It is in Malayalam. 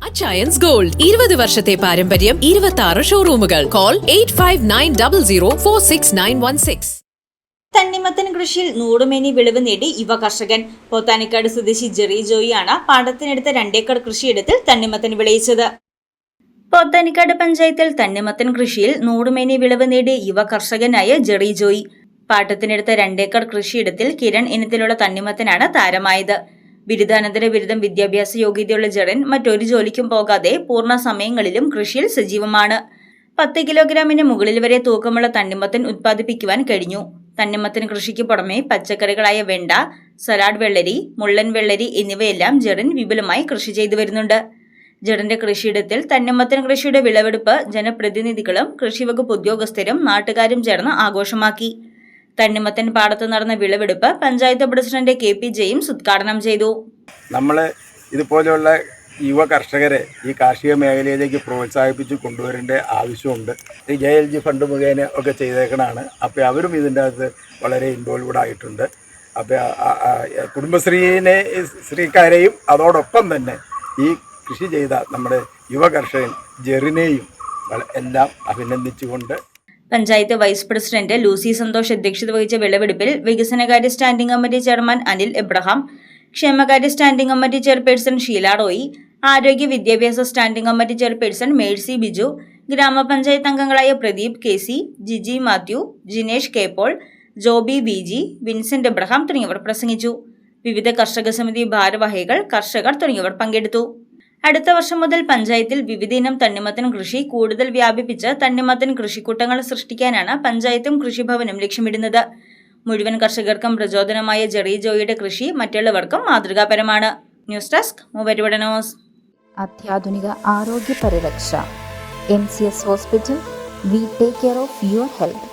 അച്ചയൻസ് ഗോൾഡ് 20 വർഷത്തെ പാരമ്പര്യം 26 ഷോറൂമുകൾ. കോൾ 8590046916. തണ്ണിമത്തൻ കൃഷിയിൽ നൂറുമേനി വിളവ് നേടി യുവ കർഷകൻ. പോത്താനിക്കാട് സ്വദേശി ജെറി ജോയിയാണ് പാടത്തിനടുത്ത 2 ഏക്കർ കൃഷിയിടത്തിൽ തണ്ണിമത്തൻ വിളയിച്ചത്. പോത്താനിക്കാട് പഞ്ചായത്തിൽ തണ്ണിമത്തൻ കൃഷിയിൽ നൂറുമേനി വിളവ് നേടിയ യുവ കർഷകനായ ജെറി ജോയി. പാട്ടത്തിനടുത്ത 2 ഏക്കർ കൃഷിയിടത്തിൽ കിരൺ ഇനത്തിലുള്ള തണ്ണിമത്തനാണ് താരമായത്. ബിരുദാനന്തര ബിരുദം വിദ്യാഭ്യാസ യോഗ്യതയുള്ള ജെറിൻ മറ്റൊരു ജോലിക്കും പോകാതെ പൂർണ്ണ സമയങ്ങളിലും കൃഷിയിൽ സജീവമാണ്. 10 കിലോഗ്രാമിന് മുകളിൽ വരെ തൂക്കമുള്ള തണ്ണിമത്തൻ ഉത്പാദിപ്പിക്കുവാൻ കഴിഞ്ഞു. തണ്ണിമത്തൻ കൃഷിക്ക് പുറമെ പച്ചക്കറികളായ വെണ്ട, സലാഡ് വെള്ളരി, മുള്ളൻ വെള്ളരി എന്നിവയെല്ലാം ജെറിൻ വിപുലമായി കൃഷി ചെയ്തു വരുന്നുണ്ട്. ജെറിന്റെ കൃഷിയിടത്തിൽ തണ്ണിമത്തൻ കൃഷിയുടെ വിളവെടുപ്പ് ജനപ്രതിനിധികളും കൃഷിവകുപ്പ് ഉദ്യോഗസ്ഥരും നാട്ടുകാരും ചേർന്ന് ആഘോഷമാക്കി. തണ്ണിമത്തൻ പാടത്ത് നടന്ന വിളവെടുപ്പ് പഞ്ചായത്ത് പ്രസിഡന്റ് KP ജെയിംസ് ഉദ്ഘാടനം ചെയ്തു. നമ്മൾ ഇതുപോലെയുള്ള യുവ കർഷകരെ ഈ കാർഷിക മേഖലയിലേക്ക് പ്രോത്സാഹിപ്പിച്ച് കൊണ്ടുവരേണ്ട ആവശ്യമുണ്ട്. ഈ JLG ഫണ്ട് മുഖേന ഒക്കെ ചെയ്തേക്കണാണ്. അപ്പോൾ അവരും ഇതിൻ്റെ അകത്ത് വളരെ ഇൻവോൾവ്ഡ് ആയിട്ടുണ്ട്. അപ്പോൾ കുടുംബശ്രീക്കാരെയും അതോടൊപ്പം തന്നെ ഈ കൃഷി ചെയ്ത നമ്മുടെ യുവ കർഷകൻ ജെറിനെയും എല്ലാം അഭിനന്ദിച്ചുകൊണ്ട് panchayat vice president Lucy Santhosh അധ്യക്ഷത വഹിച്ച വിളവെടുപ്പിൽ വികസനകാര്യ standing committee chairman Anil Abraham, ക്ഷേമകാര്യ standing committee chairperson Sheela Roy, ആരോഗ്യ വിദ്യാഭ്യാസ standing committee chairperson Mercy Biju, ഗ്രാമപഞ്ചായത്ത് അംഗങ്ങളായ Pradeep KC, Jiji Mathew, Jinesh K Paul, Joby VG, Vincent Abraham തുടങ്ങിയവർ പ്രസംഗിച്ചു. വിവിധ കർഷക സമിതി ഭാരവാഹികൾ, കർഷകർ തുടങ്ങിയവർ പങ്കെടുത്തു. അടുത്ത വർഷം മുതൽ പഞ്ചായത്തിൽ വിവിധയിനം തണ്ണിമത്തൻ കൃഷി കൂടുതൽ വ്യാപിപ്പിച്ച് തണ്ണിമത്തൻ കൃഷിക്കൂട്ടങ്ങൾ സൃഷ്ടിക്കാനാണ് പഞ്ചായത്തും കൃഷിഭവനും ലക്ഷ്യമിടുന്നത്. മുഴുവൻ കർഷകർക്കും പ്രചോദനമായ ജെറി ജോയിയുടെ കൃഷി മറ്റുള്ളവർക്കും മാതൃകാപരമാണ്. News desk Muvattupuzha news. അത്യാധുനിക ആരോഗ്യ പരിരക്ഷ. MCS hospital. We take care of your health.